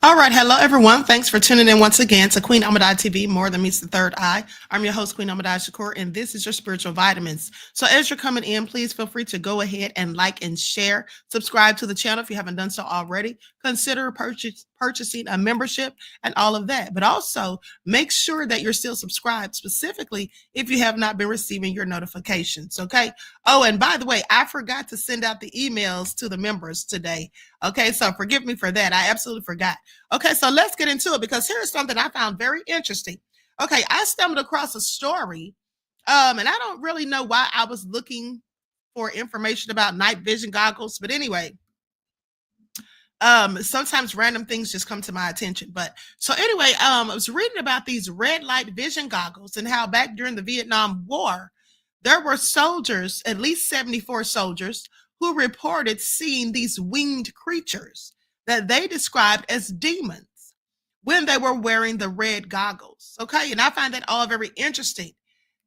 All right. Hello, everyone. Thanks for tuning in once again to Queen Ahmadiyyah TV, More Than Meets the Third Eye. I'm your host, Queen Ahmadiyyah, and this is your spiritual vitamins. So as you're coming in, please feel free to go ahead and like and share. Subscribe to the channel if you haven't done so already. Consider purchasing a membership and all of that. But also make sure that you're still subscribed, specifically if you have not been receiving your notifications. Okay. Oh, and by the way, I forgot to send out the emails to the members today. Okay, so forgive me for that. I absolutely forgot. Okay, so let's get into it because here's something I found very interesting. Okay, I stumbled across a story, and I don't really know why I was looking for information about night vision goggles, but anyway, sometimes random things just come to my attention. But so anyway, I was reading about these red light vision goggles and how back during the Vietnam War, there were soldiers, at least 74 soldiers, who reported seeing these winged creatures that they described as demons when they were wearing the red goggles. Okay, and I find that all very interesting.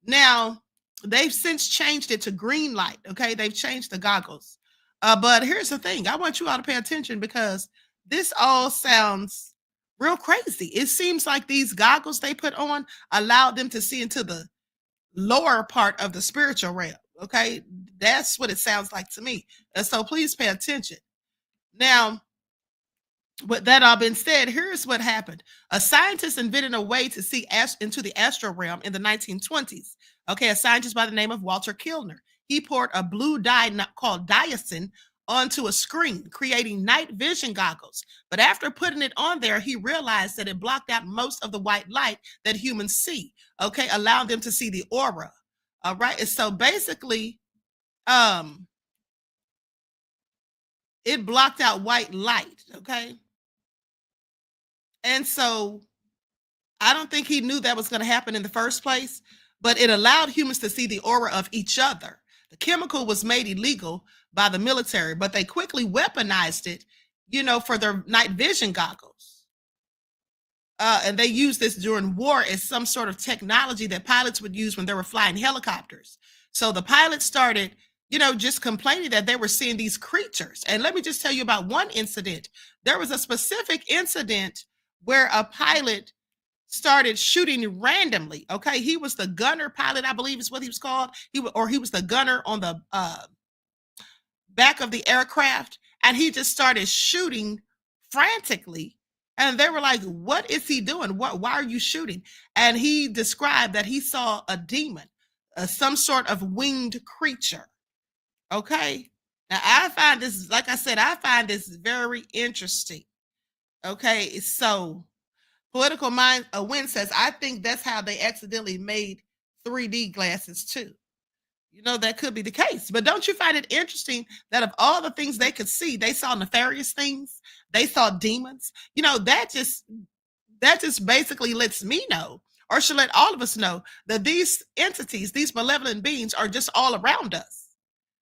Now, they've since changed it to green light. Okay, they've changed the goggles. But here's the thing, I want you all to pay attention because this all sounds real crazy. It seems like these goggles they put on allowed them to see into the lower part of the spiritual realm. Okay, that's what it sounds like to me. And so please pay attention. Now, with that all being said, here's what happened. A scientist invented a way to see into the astral realm in the 1920s. Okay, a scientist by the name of Walter Kilner. He poured a blue dye called diasin onto a screen, creating night vision goggles. But after putting it on there, he realized that it blocked out most of the white light that humans see. Okay, allowing them to see the aura. All right. And so basically, it blocked out white light. Okay. And so I don't think he knew that was going to happen in the first place, but it allowed humans to see the aura of each other. The chemical was made illegal by the military, but they quickly weaponized it, for their night vision goggles. And they used this during war as some sort of technology that pilots would use when they were flying helicopters. So the pilots started, just complaining that they were seeing these creatures. And let me just tell you about one incident. There was a specific incident where a pilot started shooting randomly. Okay, he was the gunner pilot, I believe is what he was called. He was the gunner on the back of the aircraft, and he just started shooting frantically. And they were like, what is he doing? Why are you shooting? And he described that he saw a demon, some sort of winged creature. Okay. Now I find this, like I said, I find this very interesting. Okay. So Political Mind Win says, I think that's how they accidentally made 3D glasses too. That could be the case. But don't you find it interesting that of all the things they could see, they saw nefarious things, they saw demons? That just basically lets me know, or should let all of us know, that these entities, these malevolent beings, are just all around us.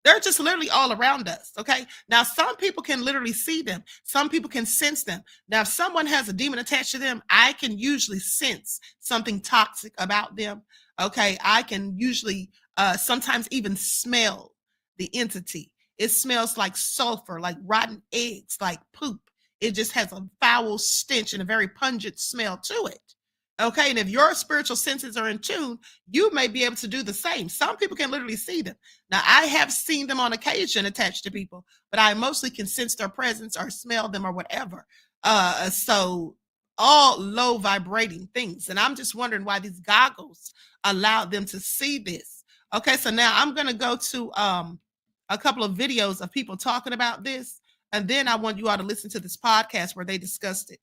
They're just literally all around us. Okay. Now, some people can literally see them, some people can sense them. Now, if someone has a demon attached to them, I can usually sense something toxic about them. Okay. I can usually sometimes even smell the entity. It smells like sulfur, like rotten eggs, like poop. It just has a foul stench and a very pungent smell to it. Okay. And if your spiritual senses are in tune, you may be able to do the same. Some people can literally see them. Now, I have seen them on occasion attached to people, but I mostly can sense their presence or smell them or whatever. So all low vibrating things. And I'm just wondering why these goggles allow them to see this. Okay, so now I'm gonna go to a couple of videos of people talking about this, and then I want you all to listen to this podcast where they discussed it.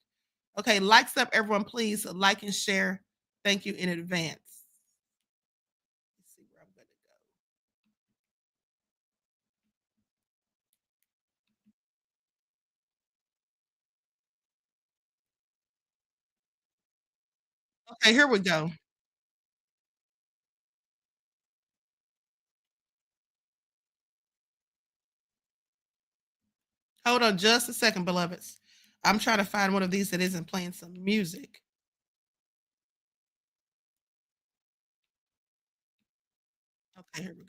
Okay, likes up, everyone, please like and share. Thank you in advance. Let's see where I'm gonna go. Okay, here we go. Hold on just a second, beloveds. I'm trying to find one of these that isn't playing some music. Okay, here we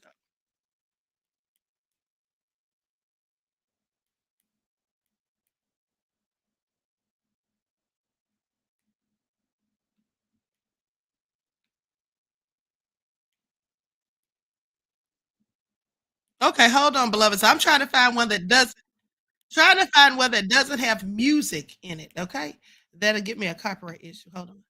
go. Okay, hold on, beloveds. I'm trying to find one that doesn't have music in it. Okay, that'll get me a copyright issue. Hold on.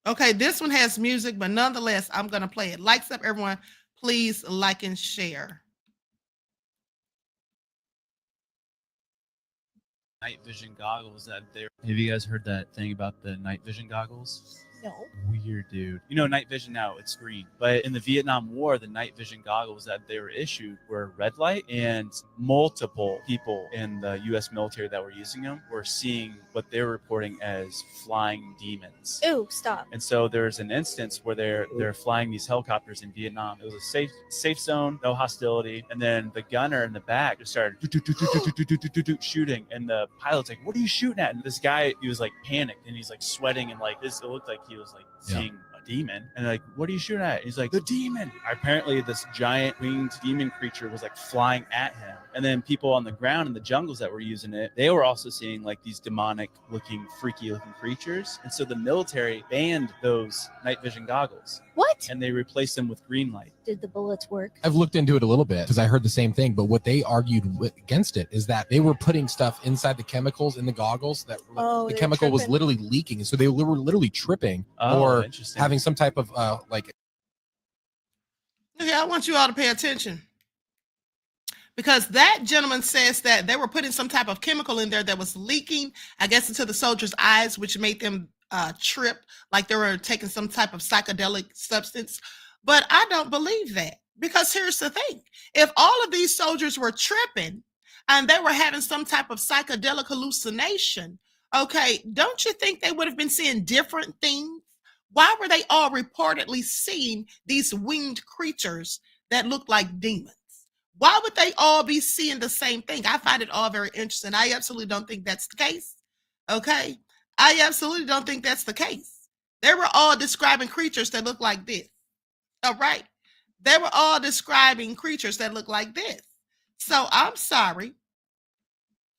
Okay, this one has music, but nonetheless, I'm gonna play it. Likes up, everyone. Please like and share. Night vision goggles that they have you guys heard that thing about the night vision goggles? No. Weird, dude. You know, night vision now, it's green. But in the Vietnam War, the night vision goggles that they were issued were red light, and multiple people in the US military that were using them were seeing what they were reporting as flying demons. Ooh, stop. And so there's an instance where they're flying these helicopters in Vietnam. It was a safe zone, no hostility. And then the gunner in the back just started shooting. And the pilot's like, "What are you shooting at?" And this guy, he was like panicked and he's like sweating and like this. It looked like he was like seeing a demon. And like, "What are you shooting at?" He's like, "The demon." Apparently, this giant winged demon creature was like flying at him. And then people on the ground in the jungles that were using it, they were also seeing like these demonic looking, freaky looking creatures. And so the military banned those night vision goggles. What? And they replaced them with green light. Did the bullets work? I've looked into it a little bit because I heard the same thing. But what they argued against it is that they were putting stuff inside the chemicals in the goggles that the chemical was literally leaking. And so they were literally tripping or having some type of like. Okay, I want you all to pay attention. Because that gentleman says that they were putting some type of chemical in there that was leaking, I guess, into the soldiers' eyes, which made them trip, like they were taking some type of psychedelic substance. But I don't believe that, because here's the thing. If all of these soldiers were tripping and they were having some type of psychedelic hallucination, okay, don't you think they would have been seeing different things? Why were they all reportedly seeing these winged creatures that look like demons? Why would they all be seeing the same thing? I find it all very interesting. I absolutely don't think that's the case. Okay. I absolutely don't think that's the case. They were all describing creatures that look like this. All right. They were all describing creatures that look like this. So I'm sorry.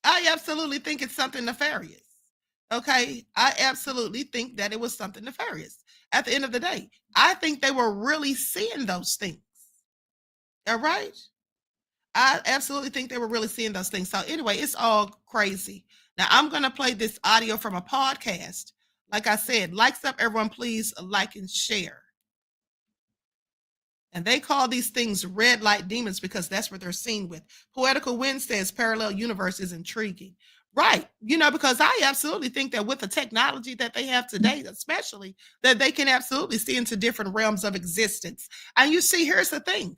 I absolutely think it's something nefarious. Okay. I absolutely think that it was something nefarious. At the end of the day, I think they were really seeing those things. All right. I absolutely think they were really seeing those things. So anyway, it's all crazy. Now I'm going to play this audio from a podcast. Like I said, likes up, everyone, please like and share. And they call these things red light demons because that's what they're seen with. Poetical Wind says parallel universe is intriguing. Right. You know, because I absolutely think that with the technology that they have today, especially, that they can absolutely see into different realms of existence. And you see, here's the thing.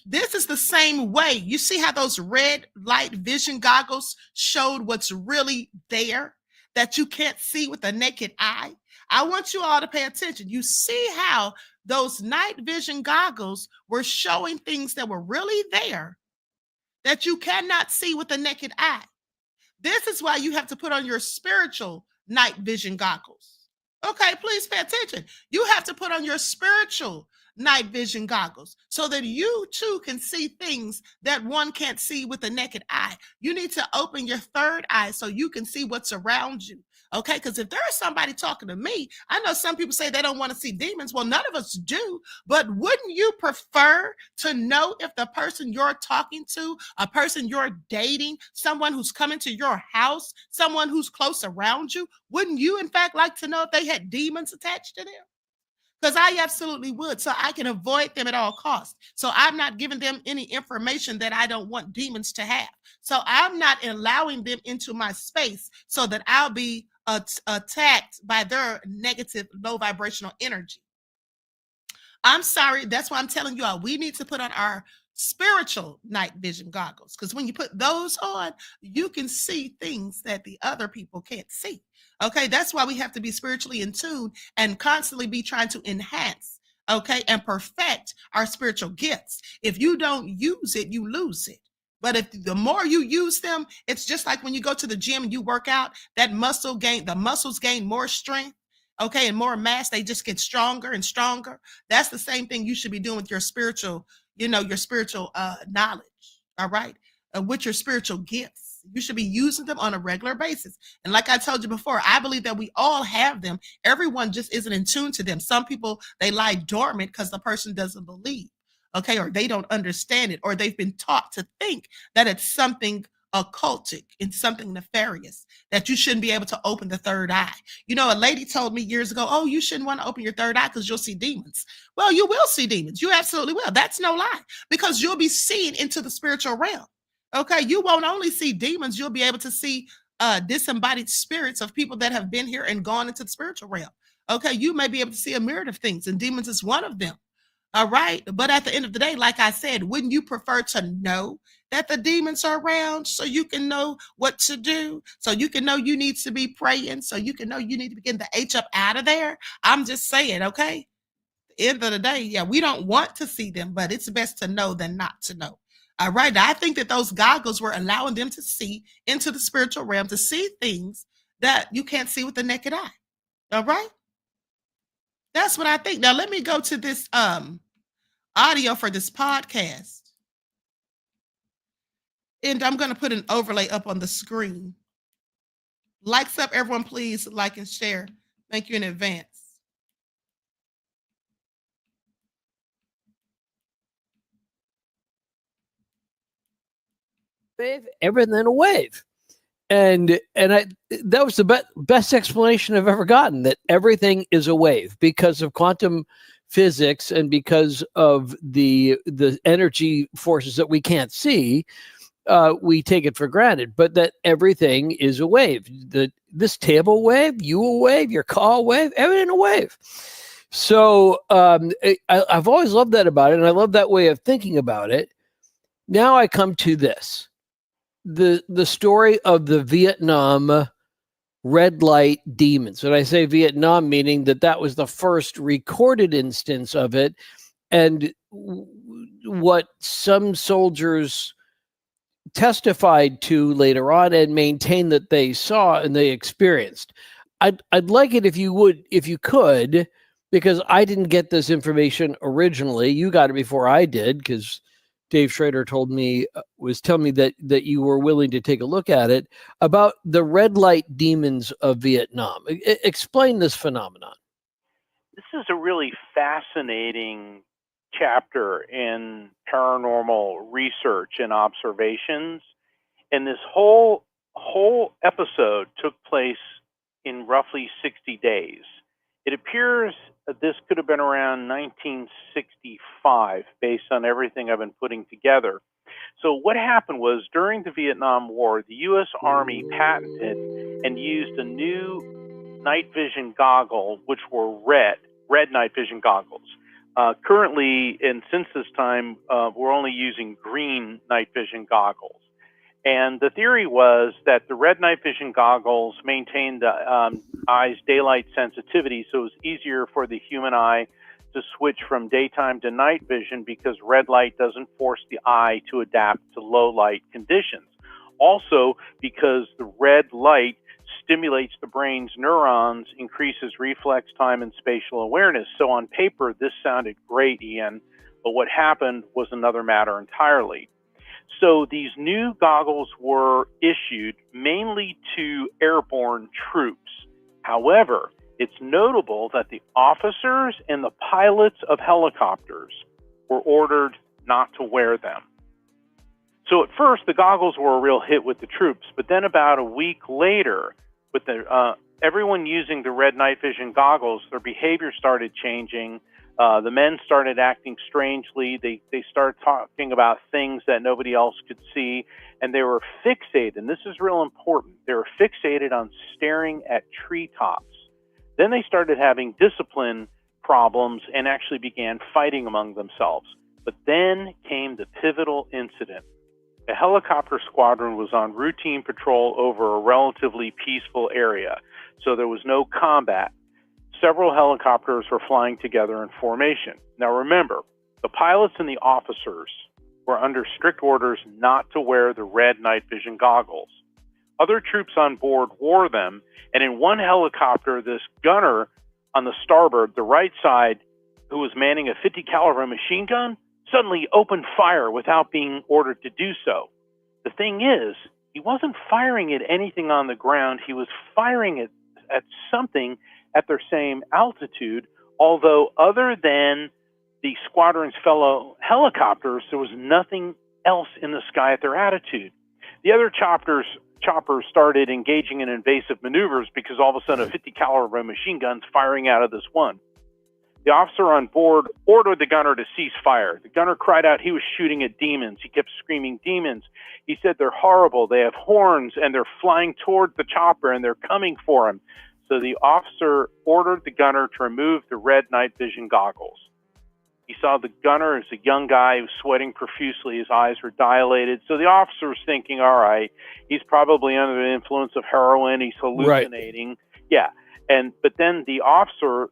This is the same way. You see how those red light vision goggles showed what's really there that you can't see with the naked eye? I want you all to pay attention. You see how those night vision goggles were showing things that were really there that you cannot see with the naked eye. This is why you have to put on your spiritual night vision goggles. Okay, please pay attention. You have to put on your spiritual night vision goggles so that you too can see things that one can't see with the naked eye. You need to open your third eye so you can see what's around you. Okay, because if there is somebody talking to me, I know some people say they don't want to see demons. Well, none of us do, but wouldn't you prefer to know if the person you're talking to, a person you're dating, someone who's coming to your house, someone who's close around you, wouldn't you in fact like to know if they had demons attached to them? Because I absolutely would, so I can avoid them at all costs. So I'm not giving them any information that I don't want demons to have. So I'm not allowing them into my space so that I'll be attacked by their negative, low vibrational energy. I'm sorry. That's why I'm telling you all, we need to put on our spiritual night vision goggles, because when you put those on, you can see things that the other people can't see. Okay, that's why we have to be spiritually in tune and constantly be trying to enhance, okay, and perfect our spiritual gifts. If you don't use it, you lose it. But if the more you use them, it's just like when you go to the gym and you work out, the muscles gain more strength, okay, and more mass. They just get stronger and stronger. That's the same thing you should be doing with your spiritual, your spiritual knowledge, all right, with your spiritual gifts. You should be using them on a regular basis. And like I told you before, I believe that we all have them. Everyone just isn't in tune to them. Some people, they lie dormant because the person doesn't believe, okay, or they don't understand it, or they've been taught to think that it's something occultic and something nefarious, that you shouldn't be able to open the third eye. A lady told me years ago, oh, you shouldn't want to open your third eye because you'll see demons. Well, you will see demons. You absolutely will. That's no lie, because you'll be seeing into the spiritual realm. Okay, you won't only see demons, you'll be able to see disembodied spirits of people that have been here and gone into the spiritual realm. Okay, you may be able to see a myriad of things, and demons is one of them. All right. But at the end of the day, like I said, wouldn't you prefer to know that the demons are around so you can know what to do? So you can know you need to be praying, so you can know you need to begin the H up out of there? I'm just saying, okay? At the end of the day, yeah, we don't want to see them, but it's best to know than not to know. All right. I think that those goggles were allowing them to see into the spiritual realm, to see things that you can't see with the naked eye. All right. That's what I think. Now let me go to this audio for this podcast. And I'm going to put an overlay up on the screen. Likes up, everyone, please like and share. Thank you in advance. Wave, everything in a wave. And that was the best explanation I've ever gotten, that everything is a wave because of quantum physics and because of the energy forces that we can't see. We take it for granted, but that everything is a wave. This table wave, you a wave, your call wave, everything a wave. So I've always loved that about it, and I love that way of thinking about it. Now I come to this. The story of the Vietnam red light demons. And I say Vietnam meaning that was the first recorded instance of it, and what some soldiers testified to later on and maintained that they saw and they experienced. I'd like it if you could, because I didn't get this information originally. You got it before I did, because Dave Schrader was telling me that you were willing to take a look at it, about the red light demons of Vietnam. Explain this phenomenon. This is a really fascinating chapter in paranormal research and observations. And this whole episode took place in roughly 60 days. It appears that this could have been around 1965, based on everything I've been putting together. So what happened was, during the Vietnam War, the U.S. Army patented and used a new night vision goggle, which were red night vision goggles. Currently, and since this time, we're only using green night vision goggles. And the theory was that the red night vision goggles maintained the eye's daylight sensitivity, so it was easier for the human eye to switch from daytime to night vision because red light doesn't force the eye to adapt to low light conditions. Also, because the red light stimulates the brain's neurons, increases reflex time and spatial awareness. So on paper, this sounded great, Ian, but what happened was another matter entirely. So these new goggles were issued mainly to airborne troops. However, it's notable that the officers and the pilots of helicopters were ordered not to wear them. So at first, the goggles were a real hit with the troops, but then about a week later, with everyone using the red night vision goggles, their behavior started changing. The men started acting strangely. They started talking about things that nobody else could see, and they were fixated, and this is real important, they were fixated on staring at treetops. Then they started having discipline problems and actually began fighting among themselves. But then came the pivotal incident. A helicopter squadron was on routine patrol over a relatively peaceful area, so there was no combat. Several helicopters were flying together in formation. Now remember, the pilots and the officers were under strict orders not to wear the red night vision goggles. Other troops on board wore them, and in one helicopter, this gunner on the starboard, the right side, who was manning a 50 caliber machine gun, suddenly opened fire without being ordered to do so. The thing is, he wasn't firing at anything on the ground. He was firing at something at their same altitude, although other than the squadron's fellow helicopters, there was nothing else in the sky at their altitude. The other choppers started engaging in invasive maneuvers because all of a sudden a 50 caliber machine gun's firing out of this one. The officer on board ordered the gunner to cease fire. The gunner cried out he was shooting at demons. He kept screaming, "Demons." He said they're horrible. They have horns and they're flying toward the chopper and they're coming for him. So the officer ordered the gunner to remove the red night vision goggles. He saw the gunner as a young guy who was sweating profusely. His eyes were dilated. So the officer was thinking, all right, he's probably under the influence of heroin. He's hallucinating. Right. Yeah. But then the officer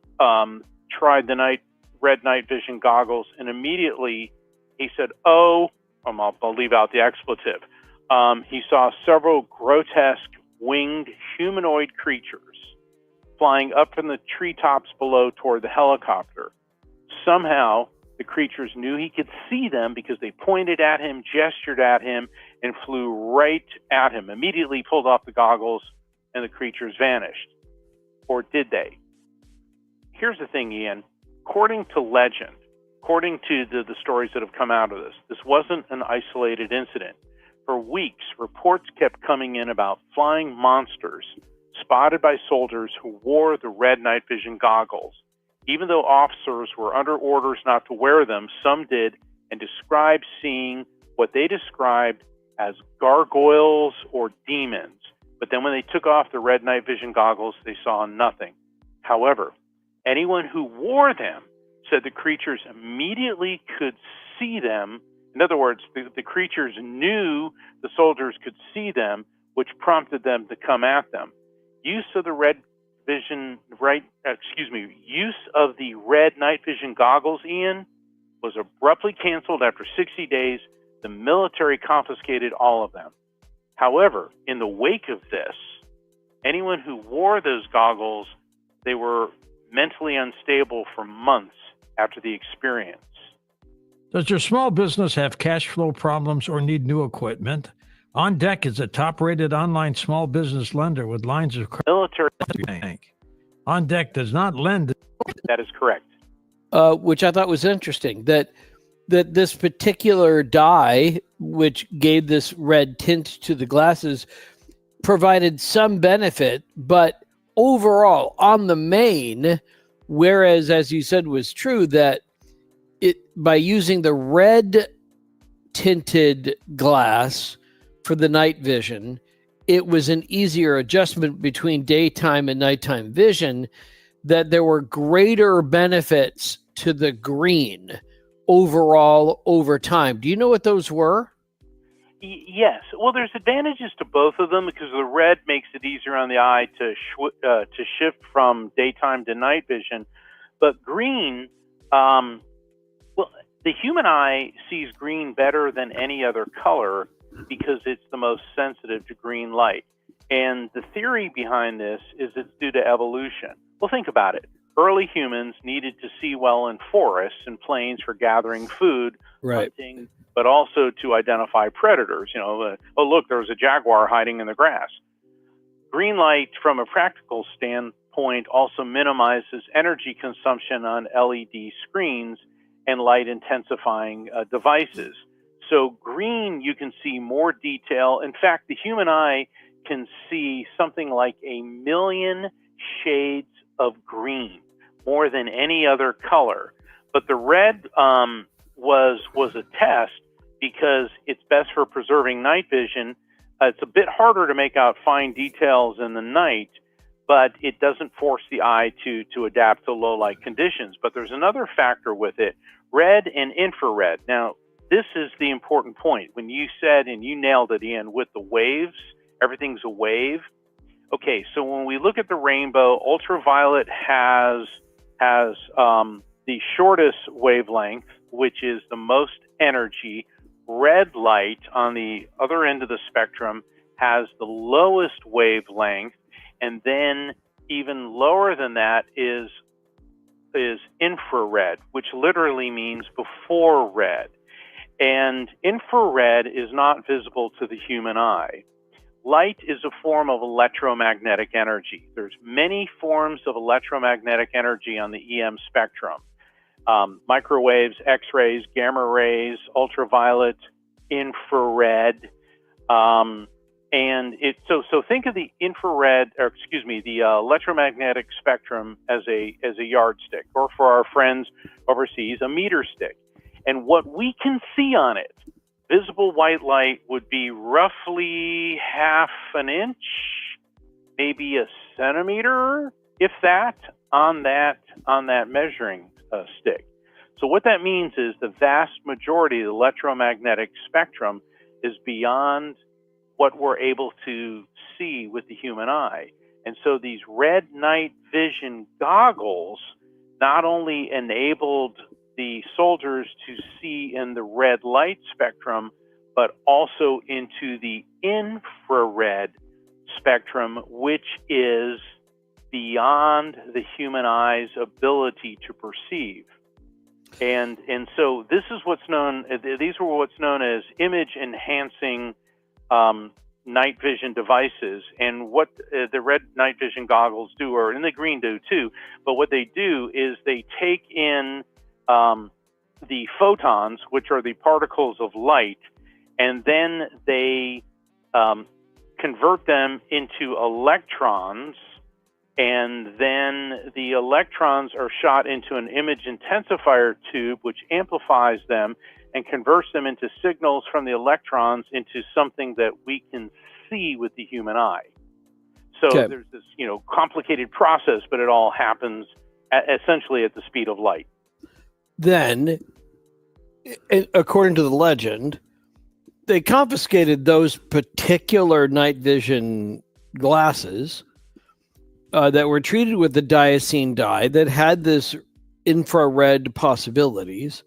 tried the red night vision goggles, and immediately he said, I'll leave out the expletive. He saw several grotesque winged humanoid creatures flying up from the treetops below toward the helicopter. Somehow, the creatures knew he could see them because they pointed at him, gestured at him, and flew right at him. Immediately pulled off the goggles, and the creatures vanished. Or did they? Here's the thing, Ian. According to legend, according to the stories that have come out of this wasn't an isolated incident. For weeks, reports kept coming in about flying monsters spotted by soldiers who wore the red night vision goggles. Even though officers were under orders not to wear them, some did and described seeing what they described as gargoyles or demons. But then when they took off the red night vision goggles, they saw nothing. However, anyone who wore them said the creatures immediately could see them. In other words, the creatures knew the soldiers could see them, which prompted them to come at them. Use of the red night vision goggles, Ian, was abruptly canceled after 60 days. The military confiscated all of them. However, in the wake of this, anyone who wore those goggles, they were mentally unstable for months after the experience. Does your small business have cash flow problems or need new equipment? On Deck is a top-rated online small business lender with lines of credit. Military Bank. On Deck does not lend. That is correct. Which I thought was interesting, that this particular dye, which gave this red tint to the glasses, provided some benefit, but overall, on the main, whereas, as you said, was true, that by using the red tinted glass for the night vision, it was an easier adjustment between daytime and nighttime vision, that there were greater benefits to the green overall over time. Do you know what those were? Yes. Well, there's advantages to both of them because the red makes it easier on the eye to shift from daytime to night vision. But green, well, the human eye sees green better than any other color because it's the most sensitive to green light. And the theory behind this is it's due to evolution. Well, think about it. Early humans needed to see well in forests and plains for gathering food, hunting, but also to identify predators. You know, oh, look, there's a jaguar hiding in the grass. Green light, from a practical standpoint, also minimizes energy consumption on LED screens and light intensifying devices. So green, you can see more detail. In fact, the human eye can see something like 1 million shades of green, more than any other color. But the red was a test because it's best for preserving night vision. It's a bit harder to make out fine details in the night, but it doesn't force the eye to adapt to low light conditions. But there's another factor with it, red and infrared. Now, this is the important point. When you said, and you nailed it, Ian, with the waves, everything's a wave. Okay, so when we look at the rainbow, ultraviolet has the shortest wavelength, which is the most energy. Red light on the other end of the spectrum has the lowest wavelength, and then even lower than that is infrared, which literally means before red. And infrared is not visible to the human eye. Light is a form of electromagnetic energy. There's many forms of electromagnetic energy on the EM spectrum. Microwaves, X-rays, gamma rays, ultraviolet, infrared. So think of the the electromagnetic spectrum as a yardstick, or for our friends overseas, a meter stick. And what we can see on it, visible white light, would be roughly ½ an inch, maybe a centimeter, if that, on that measuring stick. So what that means is the vast majority of the electromagnetic spectrum is beyond what we're able to see with the human eye. And so these red night vision goggles not only enabled the soldiers to see in the red light spectrum, but also into the infrared spectrum, which is beyond the human eye's ability to perceive. And so this is these were what's known as image enhancing night vision devices. And what the red night vision goggles do, or and the green do too, but what they do is they take in the photons, which are the particles of light, and then they convert them into electrons, and then the electrons are shot into an image intensifier tube, which amplifies them and converts them into signals from the electrons into something that we can see with the human eye. So there's this, complicated process, but it all happens essentially at the speed of light. Then, according to the legend, they confiscated those particular night vision glasses that were treated with the diazine dye that had this infrared possibilities,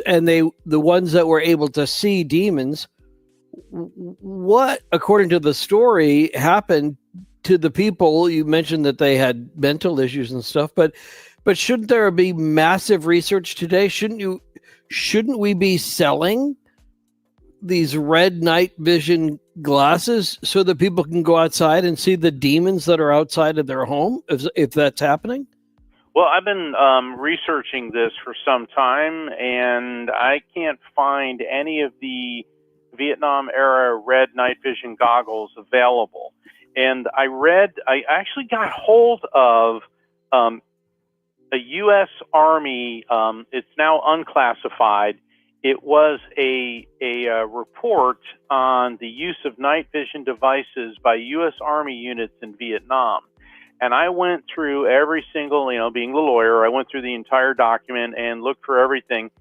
and the ones that were able to see demons. What, according to the story, happened to the people? You mentioned that they had mental issues and stuff, but shouldn't there be massive research today? Shouldn't we be selling these red night vision glasses so that people can go outside and see the demons that are outside of their home, if that's happening? Well, I've been researching this for some time, and I can't find any of the Vietnam era red night vision goggles available. And I actually got hold of a U.S. Army, it's now unclassified. It was a report on the use of night vision devices by U.S. Army units in Vietnam. And I went through every single, being the lawyer, I went through the entire document and looked for everything.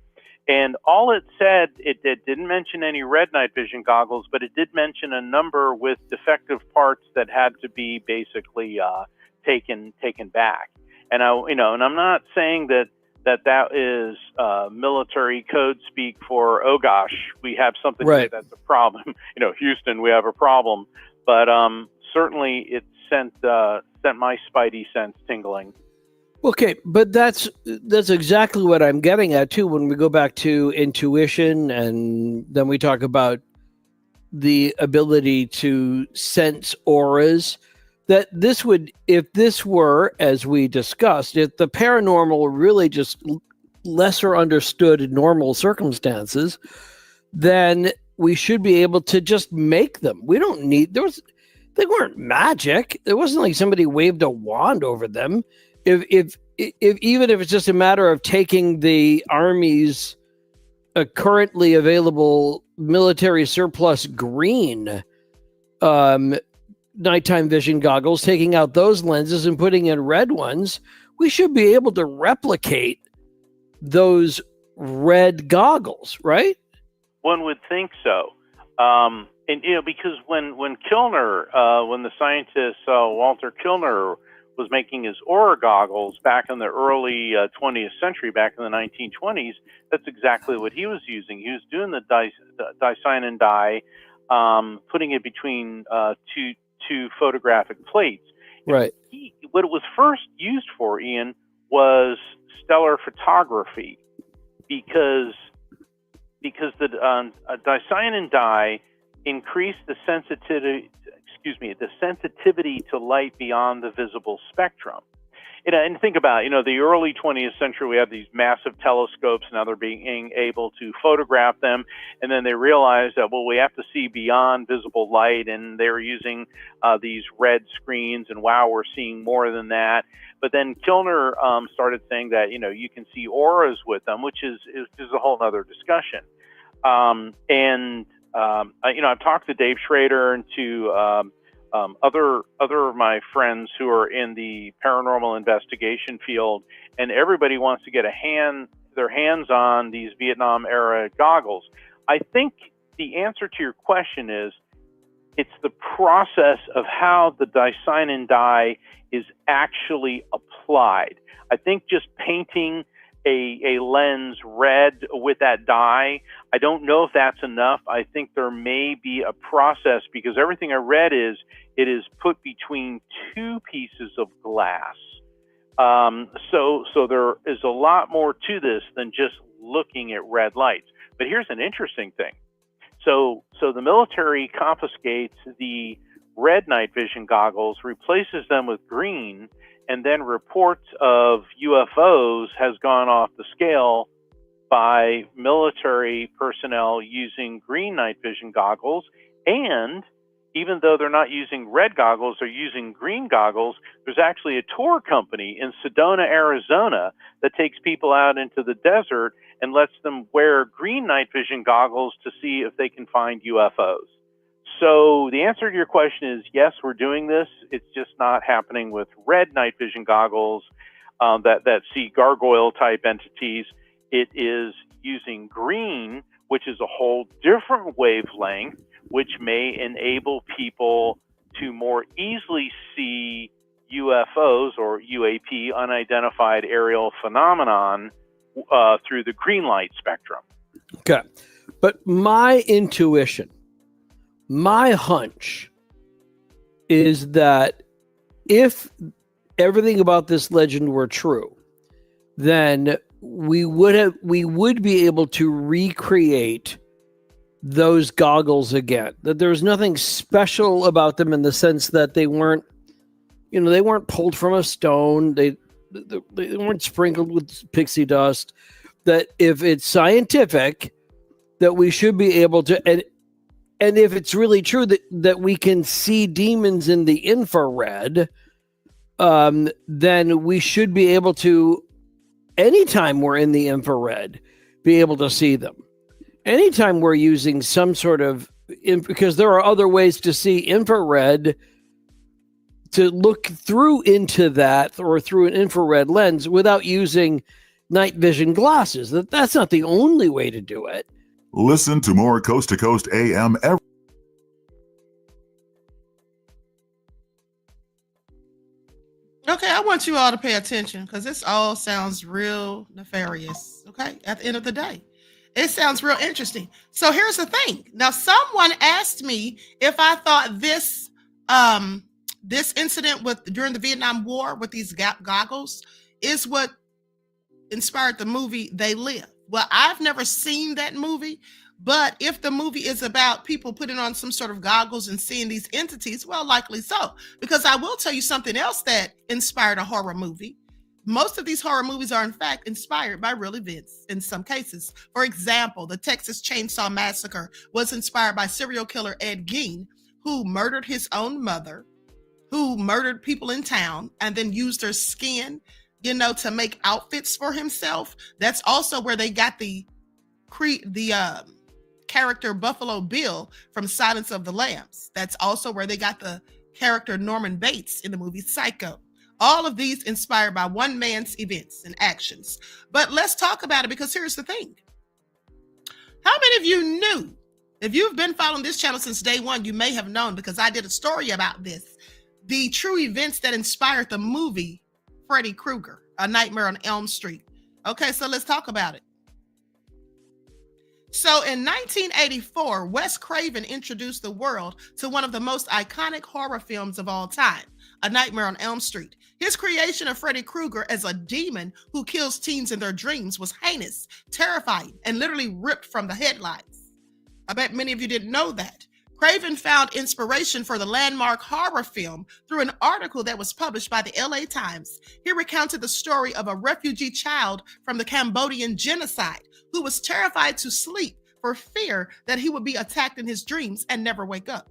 And all it said, it didn't mention any red night vision goggles, but it did mention a number with defective parts that had to be basically taken back. And and I'm not saying that is military code speak for, oh gosh, we have something right. that's a problem. Houston, we have a problem. But certainly it sent my spidey sense tingling. Okay, but that's exactly what I'm getting at too. When we go back to intuition, and then we talk about the ability to sense auras, that this would, if this were, as we discussed, if the paranormal were really just lesser understood in normal circumstances, then we should be able to just make them. We don't need, they weren't magic. It wasn't like somebody waved a wand over them. If even if it's just a matter of taking the Army's currently available military surplus green nighttime vision goggles, taking out those lenses and putting in red ones, we should be able to replicate those red goggles, right? One would think so. And because when Kilner, when the scientist Walter Kilner was making his Aura goggles back in the early 20th century, back in the 1920s, that's exactly what he was using. He was doing the dicyanin dye, putting it between two photographic plates. Right. What it was first used for, Ian, was stellar photography, because the dicyanin dye increased the sensitivity to light beyond the visible spectrum. And think about, the early 20th century, we had these massive telescopes. Now they're being able to photograph them. And then they realized that, well, we have to see beyond visible light. And they were using these red screens. And wow, we're seeing more than that. But then Kilner started saying that, you can see auras with them, which is a whole other discussion. I've talked to Dave Schrader and to other of my friends who are in the paranormal investigation field, and everybody wants to get their hands on these Vietnam era goggles. I think the answer to your question is it's the process of how the dicyanin dye is actually applied. I think just painting a lens red with that dye, I don't know if that's enough. I think there may be a process, because everything I read is it is put between two pieces of glass. So there is a lot more to this than just looking at red lights. But here's an interesting thing. So the military confiscates the red night vision goggles, replaces them with green, and then reports of UFOs has gone off the scale by military personnel using green night vision goggles. And even though they're not using red goggles, they're using green goggles, there's actually a tour company in Sedona, Arizona, that takes people out into the desert and lets them wear green night vision goggles to see if they can find UFOs. So the answer to your question is yes, we're doing this. It's just not happening with red night vision goggles that see gargoyle type entities. It is using green, which is a whole different wavelength, which may enable people to more easily see UFOs or UAP, unidentified aerial phenomenon, through the green light spectrum. Okay. But my intuition, my hunch is that if everything about this legend were true, then we would be able to recreate those goggles again. That there's nothing special about them in the sense that they weren't pulled from a stone. They weren't sprinkled with pixie dust. That if it's scientific, that we should be able to, and if it's really true that we can see demons in the infrared, then we should be able to, anytime we're in the infrared, be able to see them. Anytime we're using some sort of, because there are other ways to see infrared to look through into that or through an infrared lens without using night vision glasses. That's not the only way to do it. Listen to more Coast to Coast AM every Okay, I want you all to pay attention because this all sounds real nefarious. Okay, at the end of the day, it sounds real interesting. So here's the thing. Now, someone asked me if I thought this this incident during the Vietnam War with these goggles is what inspired the movie They Live. Well, I've never seen that movie, but if the movie is about people putting on some sort of goggles and seeing these entities, well, likely so. Because I will tell you something else that inspired a horror movie. Most of these horror movies are, in fact, inspired by real events in some cases. For example, the Texas Chainsaw Massacre was inspired by serial killer Ed Gein, who murdered his own mother, who murdered people in town, and then used their skin, to make outfits for himself. That's also where they got the character Buffalo Bill from Silence of the Lambs. That's also where they got the character Norman Bates in the movie Psycho. All of these inspired by one man's events and actions. But let's talk about it, because here's the thing. How many of you knew? If you've been following this channel since day one, you may have known, because I did a story about this, the true events that inspired the movie Freddy Krueger, A Nightmare on Elm Street. Okay, so let's talk about it. So in 1984, Wes Craven introduced the world to one of the most iconic horror films of all time, A Nightmare on Elm Street. His creation of Freddy Krueger as a demon who kills teens in their dreams was heinous, terrifying, and literally ripped from the headlines. I bet many of you didn't know that. Craven found inspiration for the landmark horror film through an article that was published by the LA Times. He recounted the story of a refugee child from the Cambodian genocide who was terrified to sleep for fear that he would be attacked in his dreams and never wake up.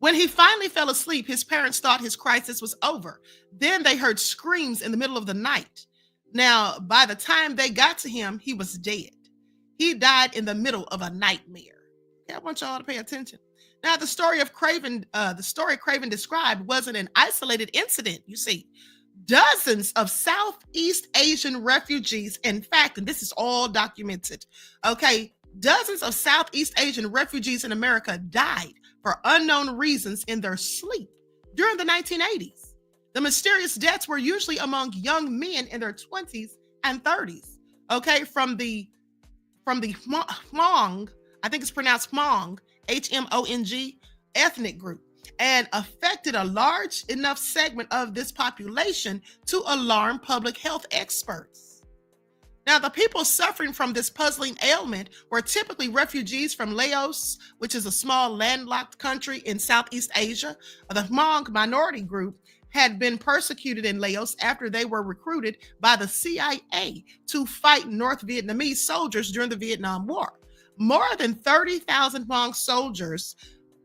When he finally fell asleep, his parents thought his crisis was over. Then they heard screams in the middle of the night. Now, by the time they got to him, he was dead. He died in the middle of a nightmare. I want y'all to pay attention. Now, the story Craven described wasn't an isolated incident. You see, dozens of Southeast Asian refugees, in fact, and this is all documented, okay, dozens of Southeast Asian refugees in America died for unknown reasons in their sleep during the 1980s. The mysterious deaths were usually among young men in their 20s and 30s, okay, from the Hmong, I think it's pronounced Hmong, Hmong, ethnic group, and affected a large enough segment of this population to alarm public health experts. Now, the people suffering from this puzzling ailment were typically refugees from Laos, which is a small landlocked country in Southeast Asia. The Hmong minority group had been persecuted in Laos after they were recruited by the CIA to fight North Vietnamese soldiers during the Vietnam War. More than 30,000 Hmong soldiers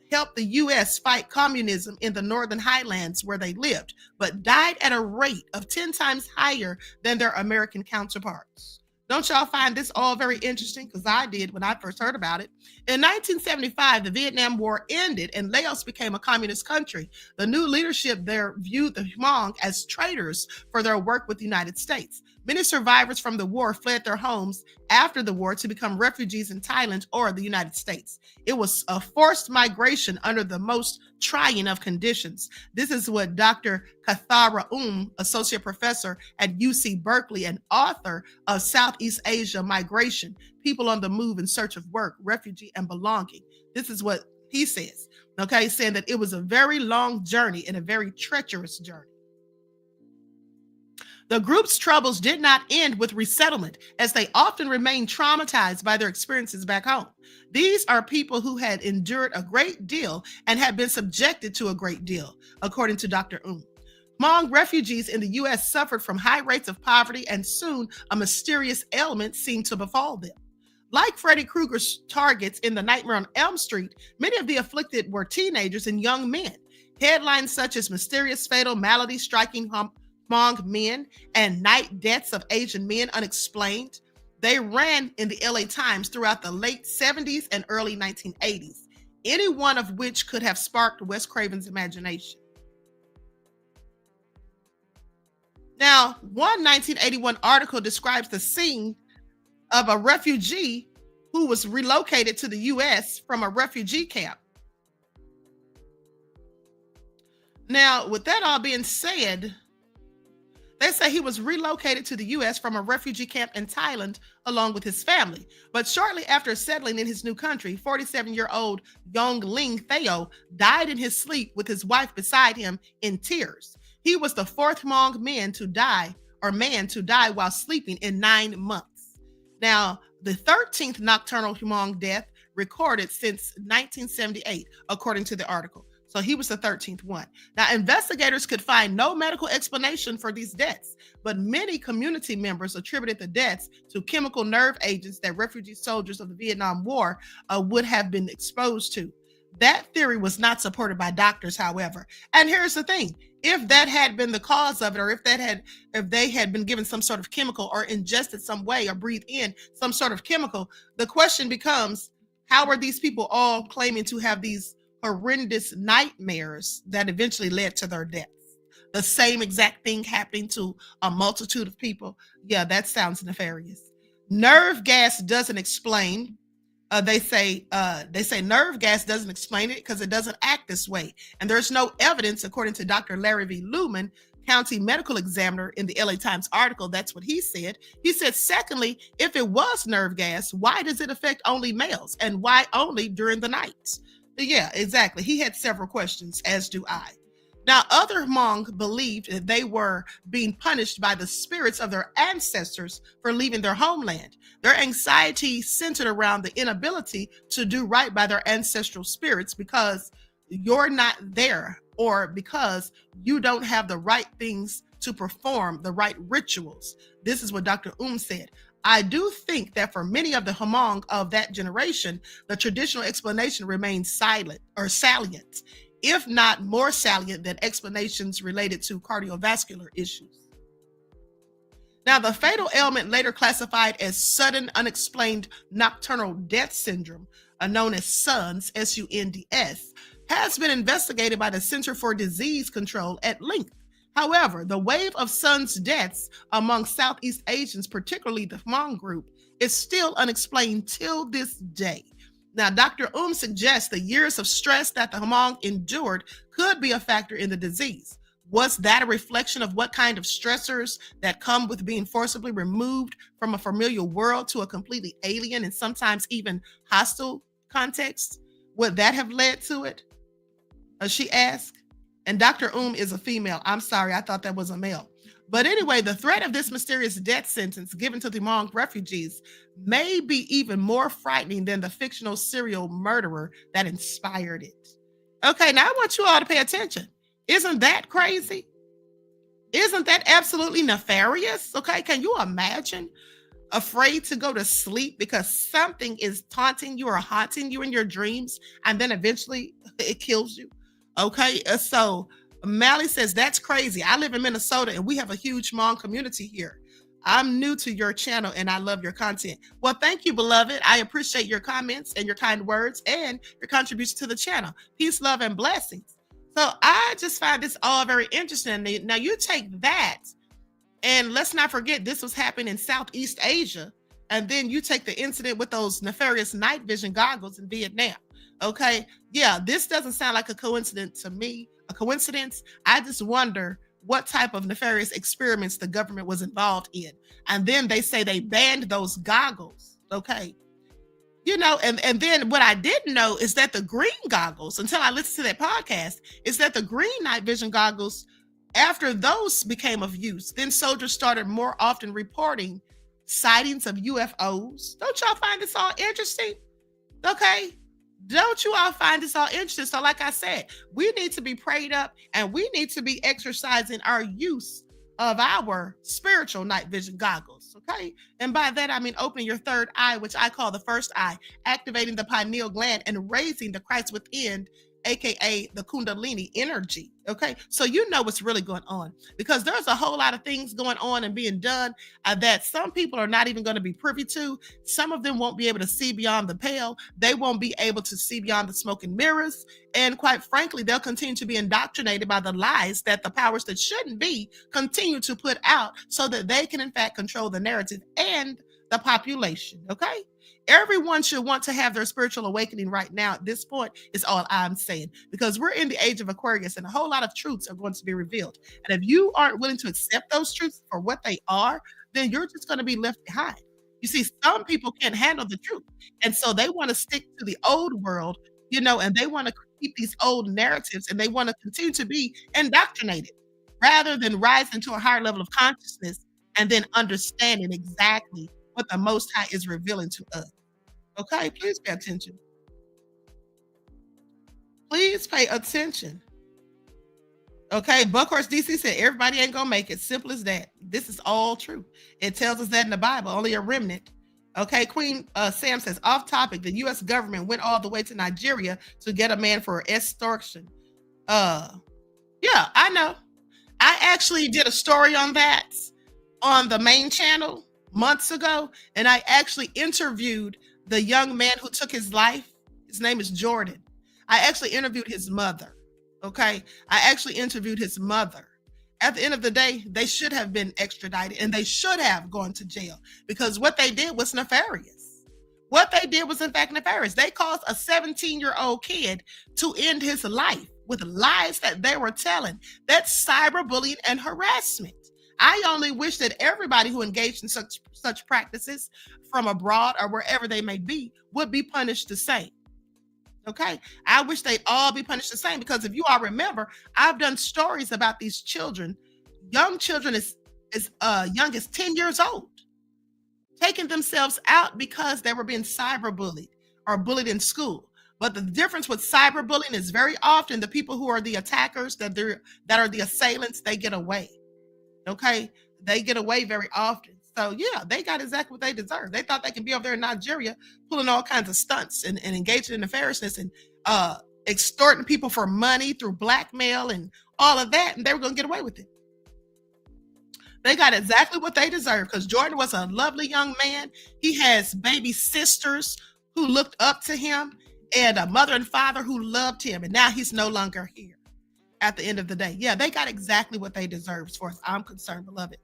helped the U.S. fight communism in the Northern Highlands where they lived, but died at a rate of 10 times higher than their American counterparts. Don't y'all find this all very interesting? Because I did when I first heard about it. In 1975, the Vietnam War ended and Laos became a communist country. The new leadership there viewed the Hmong as traitors for their work with the United States. Many survivors from the war fled their homes after the war to become refugees in Thailand or the United States. It was a forced migration under the most trying of conditions. This is what Dr. Kathara associate professor at UC Berkeley and author of Southeast Asia Migration, People on the Move in Search of Work, Refugee, and Belonging. This is what he says, okay, saying that it was a very long journey and a very treacherous journey. The group's troubles did not end with resettlement, as they often remained traumatized by their experiences back home. These are people who had endured a great deal and had been subjected to a great deal, according to Dr. Hmong refugees in the U.S. suffered from high rates of poverty, and soon a mysterious ailment seemed to befall them. Like Freddy Krueger's targets in The Nightmare on Elm Street, many of the afflicted were teenagers and young men. Headlines such as Mysterious Fatal Malady Striking Hmong Men and Night Deaths of Asian Men Unexplained, they ran in the LA Times throughout the late 70s and early 1980s. any one of which could have sparked Wes Craven's imagination. Now, one 1981 article describes the scene of a refugee who was relocated to the U.S. from a refugee camp. Now, with that all being said, they say he was relocated to the U.S. from a refugee camp in Thailand along with his family. But shortly after settling in his new country, 47-year-old Yong Ling Theo died in his sleep with his wife beside him in tears. He was the fourth Hmong man to die while sleeping in 9 months. Now, the 13th nocturnal Hmong death recorded since 1978, according to the article. So he was the 13th one. Now, investigators could find no medical explanation for these deaths, but many community members attributed the deaths to chemical nerve agents that refugee soldiers of the Vietnam War would have been exposed to. That theory was not supported by doctors, however. And here's the thing. If that had been the cause of it, or if they had been given some sort of chemical or ingested some way or breathed in some sort of chemical, the question becomes, how are these people all claiming to have these horrendous nightmares that eventually led to their deaths? The same exact thing happening to a multitude of people. Yeah, that sounds nefarious. Nerve gas doesn't explain. They say nerve gas doesn't explain it because it doesn't act this way. And there's no evidence, according to Dr. Larry V. Luman, county medical examiner in the LA Times article. That's what he said. He said, secondly, if it was nerve gas, why does it affect only males? And why only during the night? Yeah, exactly. He had several questions, as do I. Now, other Hmong believed that they were being punished by the spirits of their ancestors for leaving their homeland. Their anxiety centered around the inability to do right by their ancestral spirits because you're not there, or because you don't have the right things to perform the right rituals. This is what Dr. Said. I do think that for many of the Hmong of that generation, the traditional explanation remains salient, if not more salient than explanations related to cardiovascular issues. Now, the fatal ailment later classified as sudden unexplained nocturnal death syndrome, known as SUNDS, S-U-N-D-S, has been investigated by the Center for Disease Control at length. However, the wave of SUNDS deaths among Southeast Asians, particularly the Hmong group, is still unexplained till this day. Now, Dr. Suggests the years of stress that the Hmong endured could be a factor in the disease. Was that a reflection of what kind of stressors that come with being forcibly removed from a familiar world to a completely alien and sometimes even hostile context? Would that have led to it? She asked. And Dr. is a female. I'm sorry, I thought that was a male. But anyway, the threat of this mysterious death sentence given to the Hmong refugees may be even more frightening than the fictional serial murderer that inspired it. Okay, now I want you all to pay attention. Isn't that crazy? Isn't that absolutely nefarious? Okay, can you imagine afraid to go to sleep because something is taunting you or haunting you in your dreams, and then eventually it kills you? Okay, so Mally says, that's crazy. I live in Minnesota and we have a huge Hmong community here. I'm new to your channel and I love your content. Well, thank you, beloved. I appreciate your comments and your kind words and your contribution to the channel. Peace, love, and blessings. So I just find this all very interesting. Now you take that, and let's not forget this was happening in Southeast Asia. And then you take the incident with those nefarious night vision goggles in Vietnam. Okay, yeah, this doesn't sound like a coincidence to me. A coincidence? I just wonder what type of nefarious experiments the government was involved in. And then they say they banned those goggles. Okay, you know, and then what I didn't know is that the green goggles, until I listened to that podcast, is that the green night vision goggles, after those became of use, then soldiers started more often reporting sightings of UFOs. Don't y'all find this all interesting? Okay. Don't you all find this all interesting? So like I said, we need to be prayed up and we need to be exercising our use of our spiritual night vision goggles, okay? And by that, I mean opening your third eye, which I call the first eye, activating the pineal gland and raising the Christ within aka the Kundalini energy. Okay, so you know what's really going on, because there's a whole lot of things going on and being done that some people are not even going to be privy to. Some of them won't be able to see beyond the pale. They won't be able to see beyond the smoke and mirrors. And quite frankly, they'll continue to be indoctrinated by the lies that the powers that shouldn't be continue to put out, so that they can in fact control the narrative and the population. Okay, everyone should want to have their spiritual awakening right now. At this point is all I'm saying, because we're in the age of Aquarius and a whole lot of truths are going to be revealed. And if you aren't willing to accept those truths for what they are, then you're just going to be left behind. You see, some people can't handle the truth, and so they want to stick to the old world, and they want to keep these old narratives, and they want to continue to be indoctrinated rather than rise into a higher level of consciousness and then understanding exactly what the Most High is revealing to us. Okay, please pay attention. Please pay attention. Okay, Buckhorse DC said everybody ain't gonna make it. Simple as that. This is all true. It tells us that in the Bible, only a remnant. Okay, Queen Sam says, off topic, the U.S. government went all the way to Nigeria to get a man for extortion. Yeah, I know. I actually did a story on that on the main channel months ago, and I actually interviewed the young man who took his life. His name is Jordan. I actually interviewed his mother. Okay, I actually interviewed his mother. At the end of the day, they should have been extradited and they should have gone to jail, because what they did was nefarious. What they did was in fact nefarious. They caused a 17-year-old kid to end his life with lies that they were telling. That's cyberbullying and harassment. I only wish that everybody who engaged in such practices from abroad or wherever they may be would be punished the same. Okay, I wish they'd all be punished the same, because if you all remember, I've done stories about these children, young children as young as 10 years old, taking themselves out because they were being cyberbullied or bullied in school. But the difference with cyberbullying is very often the people who are the attackers, that are the assailants, they get away. Okay, they get away very often. So yeah, they got exactly what they deserve. They thought they could be over there in Nigeria pulling all kinds of stunts and engaging in nefariousness and extorting people for money through blackmail and all of that, and they were going to get away with it. They got exactly what they deserve, because Jordan was a lovely young man. He has baby sisters who looked up to him and a mother and father who loved him, and now he's no longer here at the end of the day. Yeah, they got exactly what they deserve as far as I'm concerned, beloved.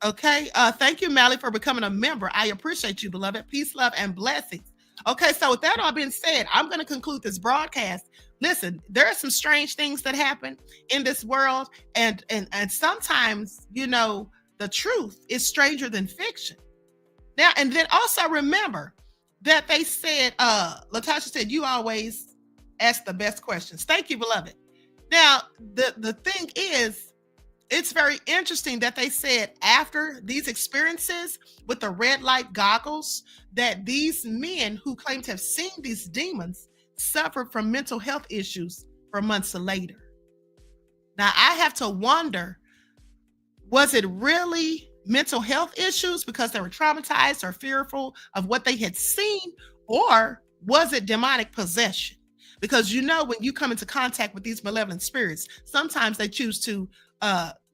Okay, thank you, Mally, for becoming a member. I appreciate you, beloved. Peace, love, and blessings. Okay, so with that all being said, I'm going to conclude this broadcast. Listen, there are some strange things that happen in this world, and sometimes, the truth is stranger than fiction. Now, and then also remember that they said, Latasha said, you always ask the best questions. Thank you, beloved. Now, the thing is, it's very interesting that they said after these experiences with the red light goggles, that these men who claim to have seen these demons suffered from mental health issues for months later. Now, I have to wonder, was it really mental health issues because they were traumatized or fearful of what they had seen, or was it demonic possession? Because when you come into contact with these malevolent spirits, sometimes they choose to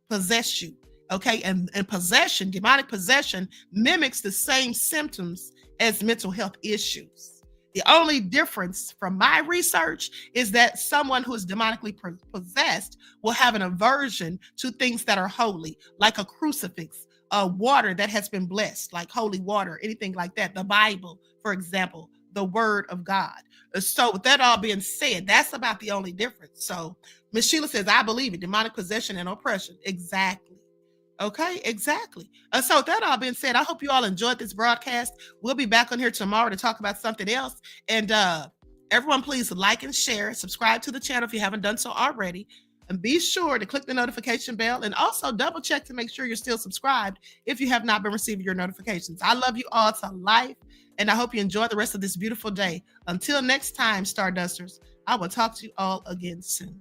possess you. Okay, and possession, demonic possession, mimics the same symptoms as mental health issues. The only difference from my research is that someone who is demonically possessed will have an aversion to things that are holy, like a crucifix, water that has been blessed, like holy water, anything like that. The Bible, for example, the Word of God. So with that all being said, that's about the only difference. So Miss Sheila says, I believe it, demonic possession and oppression. Exactly. Okay, exactly. So with that all being said, I hope you all enjoyed this broadcast. We'll be back on here tomorrow to talk about something else. And everyone, please like and share, subscribe to the channel if you haven't done so already. And be sure to click the notification bell, and also double check to make sure you're still subscribed if you have not been receiving your notifications. I love you all to life, and I hope you enjoy the rest of this beautiful day. Until next time, Stardusters, I will talk to you all again soon.